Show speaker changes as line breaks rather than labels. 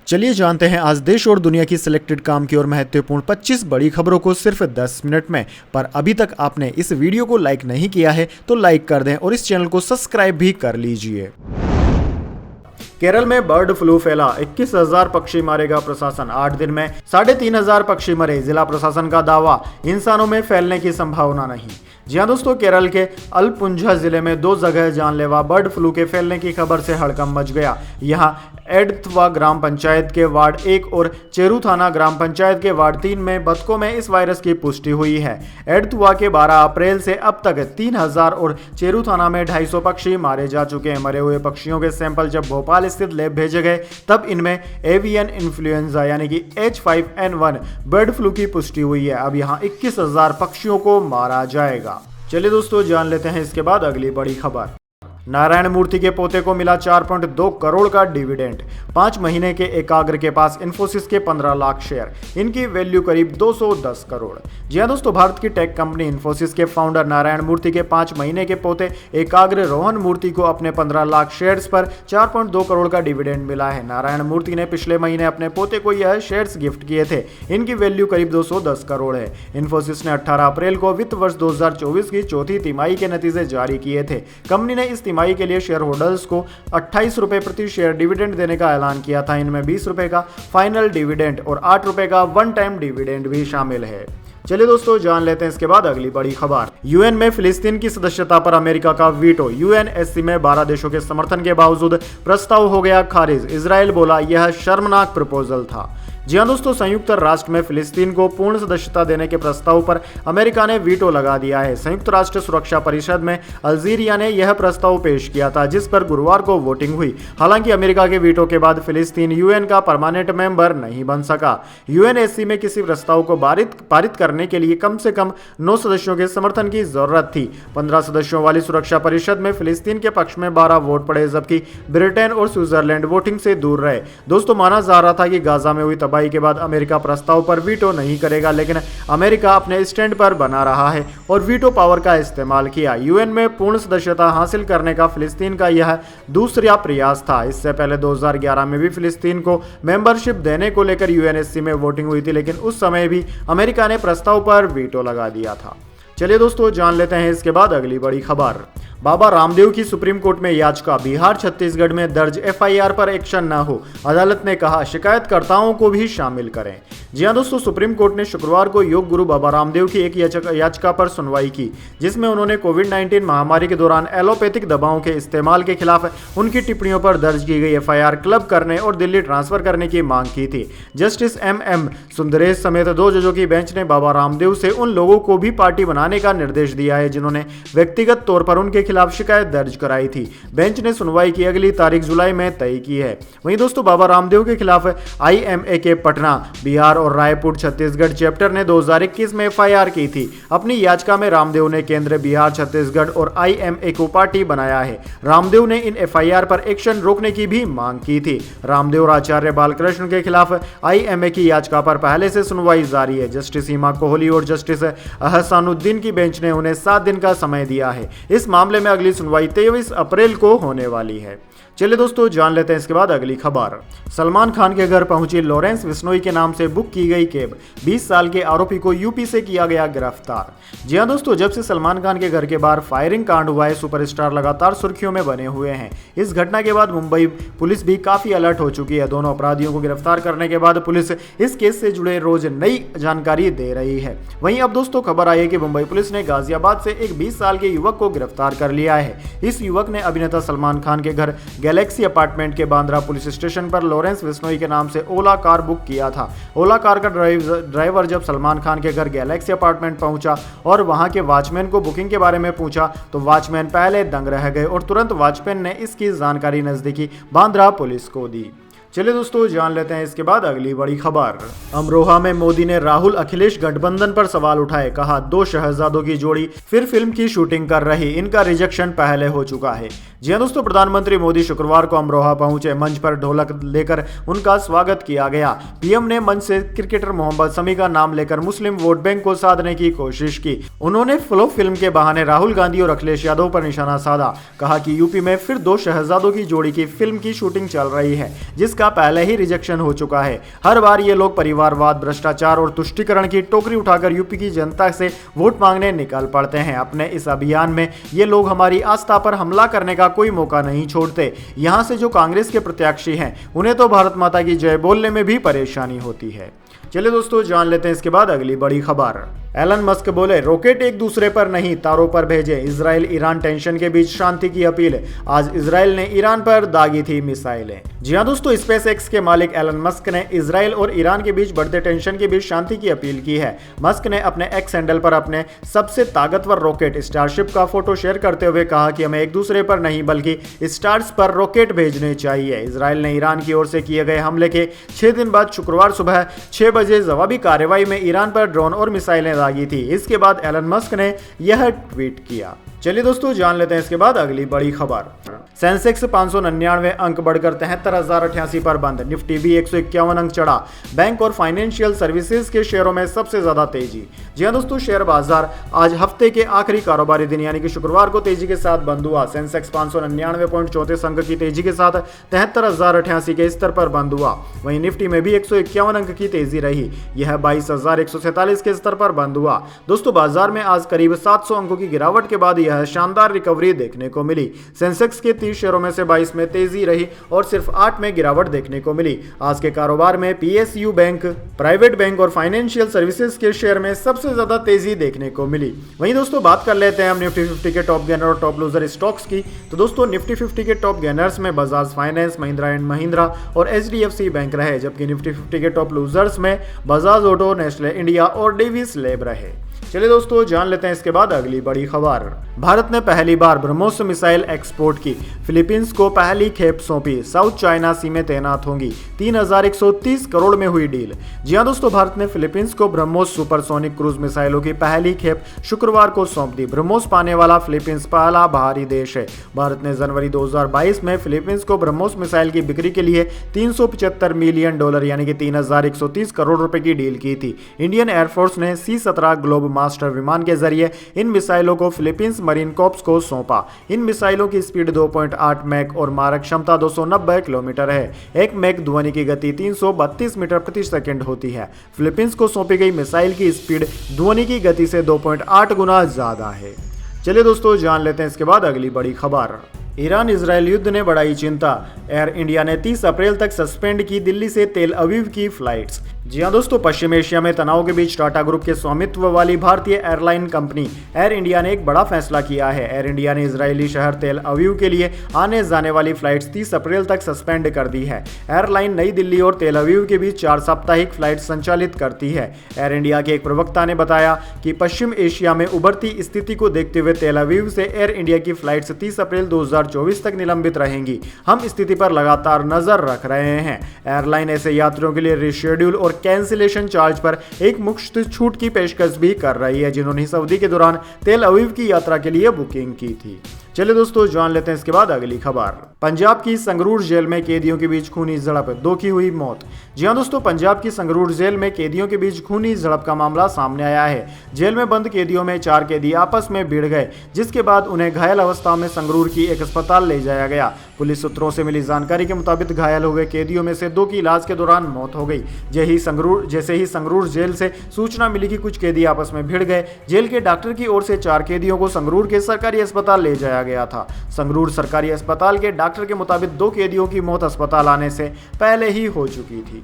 चलिए जानते हैं आज देश और दुनिया की सिलेक्टेड काम की और महत्वपूर्ण 25 बड़ी खबरों को सिर्फ 10 मिनट में। पर अभी तक आपने इस वीडियो को लाइक नहीं किया है तो लाइक कर दें और इस चैनल को सब्सक्राइब भी कर लीजिए। केरल में बर्ड फ्लू फैला, 21,000 पक्षी मारेगा प्रशासन। 8 दिन में 3,500 पक्षी मरे, जिला प्रशासन का दावा। इंसानों में फैलने की संभावना नहीं। जी हाँ दोस्तों, केरल के अलपुंझा जिले में 2 जगह जानलेवा बर्ड फ्लू के फैलने की खबर से हड़कंप मच गया। यहाँ एडथवा ग्राम पंचायत के वार्ड 1 और चेरू थाना ग्राम पंचायत के वार्ड 3 में बतखों में इस वायरस की पुष्टि हुई है। एडथवा के 12 अप्रैल से अब तक 3,000 और चेरू थाना में 250 पक्षी मारे जा चुके हैं। मरे हुए पक्षियों के सैंपल जब भोपाल स्थित लैब भेजे गए तब इनमें एवियन इन्फ्लुएंजा यानी कि H5N1 बर्ड फ्लू की पुष्टि हुई है। अब यहाँ 21,000 पक्षियों को मारा जाएगा। चलिए दोस्तों जान लेते हैं इसके बाद अगली बड़ी खबर। नारायण मूर्ति के पोते को मिला 4.2 करोड़ का डिविडेंड। 5 महीने के एकाग्र के पास इन्फोसिस के 15 लाख शेयर, इनकी वैल्यू करीब 210 करोड़। जी हाँ दोस्तों, भारत की टेक कंपनी इन्फोसिस के फाउंडर नारायण मूर्ति के 5 महीने के पोते एकाग्र रोहन मूर्ति को अपने 15 लाख शेयर्स पर 4.2 करोड़ का डिविडेंड मिला है। नारायण मूर्ति ने पिछले महीने अपने पोते को यह शेयर्स गिफ्ट किए थे। इनकी वैल्यू करीब 210 करोड़ है। इन्फोसिस ने 18 अप्रैल को वित्त वर्ष 2024 की चौथी तिमाही के नतीजे जारी किए थे। कंपनी ने इस तिमाही के लिए शेयर होल्डर्स को 28 रुपए प्रति शेयर डिविडेंड देने का ऐलान किया था। इनमें 20 रुपए का फाइनल डिविडेंड और 8 रुपए का वन टाइम डिविडेंड भी शामिल है। चलिए दोस्तों जान लेते हैं इसके बाद अगली बड़ी खबर। यूएन में फिलिस्तीन की सदस्यता पर अमेरिका का वीटो। यूएनएससी में 12 देशों के समर्थन के बावजूद प्रस्ताव हो गया खारिज। इजराइल बोला यह शर्मनाक प्रपोजल था। जी हाँ दोस्तों, संयुक्त राष्ट्र में फिलिस्तीन को पूर्ण सदस्यता देने के प्रस्ताव पर अमेरिका ने वीटो लगा दिया है। संयुक्त राष्ट्र सुरक्षा परिषद में अल्जीरिया ने यह प्रस्ताव पेश किया था, जिस पर गुरुवार को वोटिंग हुई। हालांकि अमेरिका के वीटो के बाद फिलिस्तीन यूएन का परमानेंट मेंबर नहीं बन सका। यूएनएससी में किसी प्रस्ताव को पारित करने के लिए कम से कम 9 सदस्यों के समर्थन की जरूरत थी। 15 सदस्यों वाली सुरक्षा परिषद में फिलिस्तीन के पक्ष में 12 वोट पड़े, जबकि ब्रिटेन और स्विट्जरलैंड वोटिंग से दूर रहे। दोस्तों, माना जा रहा था कि गाजा में हुई तबाही के बाद अमेरिका प्रस्ताव पर वीटो नहीं करेगा, लेकिन अमेरिका अपने स्टैंड पर बना रहा है और वीटो पावर का इस्तेमाल किया। यूएन में पूर्ण सदस्यता हासिल करने का फिलिस्तीन का यह दूसरा प्रयास था। इससे पहले 2011 में भी फिलिस्तीन को मेंबरशिप देने को लेकर यूएनएससी में वोटिंग हुई थी, लेकिन उस समय भी अमेरिका ने प्रस्ताव पर वीटो लगा दिया था। चलिए दोस्तों जान लेते हैं इसके बाद अगली बड़ी खबर। बाबा रामदेव की सुप्रीम कोर्ट में याचिका। बिहार छत्तीसगढ़ में दर्ज एफआईआर पर एक्शन न हो, अदालत ने कहा शिकायतकर्ताओं को भी शामिल करें। जी हाँ दोस्तों, सुप्रीम कोर्ट ने शुक्रवार को योग गुरु बाबा रामदेव की एक याचिका पर सुनवाई की, जिसमें उन्होंने कोविड-19 महामारी के दौरान एलोपैथिक दवाओं के इस्तेमाल के खिलाफ उनकी टिप्पणियों पर दर्ज की गई एफआईआर क्लब करने और दिल्ली ट्रांसफर करने की मांग की थी। जस्टिस MM सुंदरेश समेत 2 जजों की बेंच ने बाबा रामदेव से उन लोगों को भी पार्टी बनाने का निर्देश दिया है जिन्होंने व्यक्तिगत तौर पर उनके खिलाफ शिकायत दर्ज कराई थी। बेंच ने सुनवाई की अगली तारीख जुलाई में तय की है। वहीं दोस्तों, बाबा रामदेव के खिलाफ IMA के पटना, बिहार और रायपुर छत्तीसगढ़ चैप्टर ने 2021 में एफआईआर की थी। अपनी याचिका में रामदेव ने केंद्र, बिहार, छत्तीसगढ़ और IMA को पार्टी बनाया है। रामदेव ने इन एफआईआर पर एक्शन रोकने की भी मांग की थी। रामदेव और आचार्य बालकृष्ण के खिलाफ IMA की याचिका पर पहले से सुनवाई जारी है। जस्टिस सीमा कोहली और जस्टिस अहसानुद्दीन की बेंच ने उन्हें 7 दिन का समय दिया है। इस मामले में अगली सुनवाई 23 अप्रैल को होने वाली है। चलिए दोस्तों जान लेते हैं इसके बाद अगली खबर। सलमान खान के घर पहुंची लॉरेंस बिश्नोई के नाम से बुक की गई कैब। 20 साल के आरोपी को यूपी से किया गया गिरफ्तार। जी हां दोस्तों, जब से सलमान खान के घर के बाहर फायरिंग कांड हुआ है, सुपरस्टार लगातार सुर्खियों में बने हुए हैं। इस घटना के बाद मुंबई पुलिस भी काफी अलर्ट हो चुकी है। दोनों अपराधियों को गिरफ्तार करने के बाद पुलिस इस केस से जुड़े रोज नई जानकारी दे रही है। वहीं अब दोस्तों खबर आई है कि मुंबई पुलिस ने गाजियाबाद से एक 20 साल के युवक को गिरफ्तार कर लिया है। इस युवक ने अभिनेता सलमान खान के घर गैलेक्सी अपार्टमेंट के बांद्रा पुलिस स्टेशन पर लॉरेंस बिश्नोई के नाम से ओला कार बुक किया था। ओला कार का ड्राइवर जब सलमान खान के घर गैलेक्सी अपार्टमेंट पहुंचा और वहां के वॉचमैन को बुकिंग के बारे में पूछा तो वॉचमैन पहले दंग रह गए और तुरंत वॉचमैन ने इसकी जानकारी नजदीकी बांद्रा पुलिस को दी। चलिए दोस्तों जान लेते हैं इसके बाद अगली बड़ी खबर। अमरोहा में मोदी ने राहुल अखिलेश गठबंधन पर सवाल उठाए। कहा 2 शहजादों की जोड़ी फिर फिल्म की शूटिंग कर रही, इनका रिजेक्शन पहले हो चुका है। जी हाँ दोस्तों, प्रधानमंत्री मोदी शुक्रवार को अमरोहा पहुंचे। मंच पर ढोलक लेकर उनका स्वागत किया गया। पीएम ने मंच से क्रिकेटर मोहम्मद शमी का नाम लेकर मुस्लिम वोट बैंक को साधने की कोशिश की। उन्होंने फ्लो फिल्म के बहाने राहुल गांधी और अखिलेश यादव पर निशाना साधा। कहा कि यूपी में फिर 2 शहजादों की जोड़ी की फिल्म की शूटिंग चल रही है, जिसका पहले ही रिजेक्शन हो चुका है। हर बार ये लोग परिवारवाद, भ्रष्टाचार और तुष्टीकरण की टोकरी उठाकर यूपी की जनता से वोट मांगने निकल पड़ते हैं। अपने इस अभियान में ये लोग हमारी आस्था पर हमला करने का कोई मौका नहीं छोड़ते। यहाँ से जो कांग्रेस के प्रत्याशी हैं, उन्हें तो भारत माता की जय बोलने में भी परेशानी होती है। चलिए दोस्तों, जान लेते हैं इसके बाद अगली बड़ी खबर। एलन मस्क बोले, रॉकेट एक दूसरे पर नहीं तारों पर भेजे। इजराइल ईरान टेंशन के बीच शांति की अपील। आज इजराइल ने ईरान पर दागी थी मिसाइलें। जी हां दोस्तों, स्पेस एक्स के मालिक एलन मस्क ने इजराइल और ईरान के बीच बढ़ते टेंशन के बीच शांति की अपील की है। मस्क ने अपने एक्स हैंडल पर अपने सबसे ताकतवर रॉकेट स्टारशिप का फोटो शेयर करते हुए कहा कि हमें एक दूसरे पर नहीं बल्कि स्टार्स पर रॉकेट भेजने चाहिए। इजराइल ने ईरान की ओर से किए गए हमले के 6 दिन बाद शुक्रवार सुबह 6 बजे जवाबी कार्रवाई में ईरान पर ड्रोन और मिसाइलें दागी थी। इसके बाद एलन मस्क ने यह ट्वीट किया। चलिए दोस्तों, जान लेते हैं इसके बाद अगली बड़ी खबर। सेंसेक्स 599 अंक बढ़कर 73,088 पर बंद। निफ्टी भी 151 अंक चढ़ा। बैंक और फाइनेंशियल सर्विसेज के शेयरों में सबसे ज्यादा तेजी। जी हां दोस्तों, शेयर बाजार आज हफ्ते के आखिरी कारोबारी दिन यानी कि शुक्रवार को तेजी के साथ बंद हुआ। सेंसेक्स 599.34 अंक की तेजी के साथ 73,088 के स्तर पर बंद हुआ। वहीं निफ्टी में भी 151 अंक की तेजी रही। यह 22,147 के स्तर पर बंद हुआ। दोस्तों, बाजार में आज करीब 700 अंकों की गिरावट के बाद यह शानदार रिकवरी देखने को मिली। सेंसेक्स के 30 शेयरों में से 22 में तेजी रही और सिर्फ 8 में गिरावट देखने को मिली। आज के कारोबार में पीएसयू बैंक, प्राइवेट बैंक और फाइनेंशियल सर्विसेज के शेयर में सबसे ज्यादा तेजी देखने को मिली। वहीं दोस्तों, बात कर लेते हैं हम निफ्टी 50 के टॉप गेनर और टॉप लूजर स्टॉक्स की। तो दोस्तों, निफ्टी 50 के टॉप गेनर्स में बजाज फाइनेंस, महिंद्रा एंड महिंद्रा और एचडीएफसी बैंक रहे, जबकि निफ्टी 50 के टॉप लूजर्स में बजाज ऑटो, नेस्ले इंडिया और डेविस लैब रहे। चलिए दोस्तों, जान लेते हैं इसके बाद अगली बड़ी खबर। भारत ने पहली बार ब्रह्मोस मिसाइल एक्सपोर्ट की। फिलीपींस को पहली खेप सौंपी। साउथ चाइना सी में तैनात होंगी। 3,130 करोड़ में हुई डील। जी हां दोस्तों, भारत ने फिलीपींस को ब्रह्मोस सुपरसोनिक क्रूज मिसाइलों की पहली खेप शुक्रवार को सौंप दी। ब्रह्मोस पाने वाला फिलीपींस पहला बाहरी देश है। भारत ने जनवरी 2022 में फिलीपींस को ब्रह्मोस मिसाइल की बिक्री के लिए $375 मिलियन यानी कि 3,130 करोड़ रुपए की डील की थी। इंडियन एयरफोर्स ने C-17 ग्लोब मास्टर विमान के जरिए इन मिसाइलों को फिलीपींस मरीन कॉर्प्स को सौंपा। इन मिसाइलों की स्पीड 2.8 मैक और मारक क्षमता 290 किलोमीटर है। 1 मैक ध्वनि की गति 332 मीटर प्रति सेकंड होती है। फिलीपींस को सौंपी गई मिसाइल की स्पीड ध्वनि की गति से 2.8 गुना ज्यादा है। चलिए दोस्तों, जान लेते हैं इसके बाद अगली बड़ी खबर। ईरान इजरायल युद्ध ने बढ़ाई चिंता। एयर इंडिया ने 30 अप्रैल तक सस्पेंड की दिल्ली से तेल अवीव की फ्लाइट्स। जी हां दोस्तों, पश्चिम एशिया में तनाव के बीच टाटा ग्रुप के स्वामित्व वाली भारतीय एयरलाइन कंपनी एयर इंडिया ने एक बड़ा फैसला किया है। एयर इंडिया ने इजरायली शहर तेल अवीव के लिए आने जाने वाली फ्लाइट्स 30 अप्रैल तक सस्पेंड कर दी है। एयरलाइन नई दिल्ली और तेल अवीव के बीच 4 साप्ताहिक फ्लाइट संचालित करती है। एयर इंडिया के एक प्रवक्ता ने बताया कि पश्चिम एशिया में उभरती स्थिति को देखते हुए तेल अवीव से एयर इंडिया की फ्लाइट्स 30 अप्रैल 2024 तक निलंबित रहेंगी। हम स्थिति पर लगातार नजर रख रहे हैं। एयरलाइन ऐसे यात्रियों के लिए रिशेड्यूल और कैंसिलेशन चार्ज पर एक मुफ्त छूट की पेशकश भी कर रही है, जिन्होंने इस अवधि के दौरान तेल अवीव की यात्रा के लिए बुकिंग की थी। चलिए दोस्तों, जान लेते हैं इसके बाद अगली खबर। पंजाब की संगरूर जेल में कैदियों के बीच खूनी झड़प, 2 की हुई मौत। जी हां दोस्तों, पंजाब की संगरूर जेल में कैदियों के बीच खूनी झड़प का मामला सामने आया है। जेल में बंद कैदियों में 4 कैदी आपस में भिड़ गए, जिसके बाद उन्हें घायल अवस्था में संगरूर की एक अस्पताल ले जाया गया। पुलिस सूत्रों से मिली जानकारी के मुताबिक घायल हुए कैदियों में से 2 की इलाज के दौरान मौत हो गई। जैसे ही संगरूर जेल से सूचना मिली कि कुछ कैदी आपस में भिड़ गए, जेल के डॉक्टर की ओर से 4 कैदियों को संगरूर के सरकारी अस्पताल ले जाया गया था। संगरूर सरकारी अस्पताल के डॉक्टर के मुताबिक 2 कैदियों की मौत अस्पताल आने से पहले ही हो चुकी थी।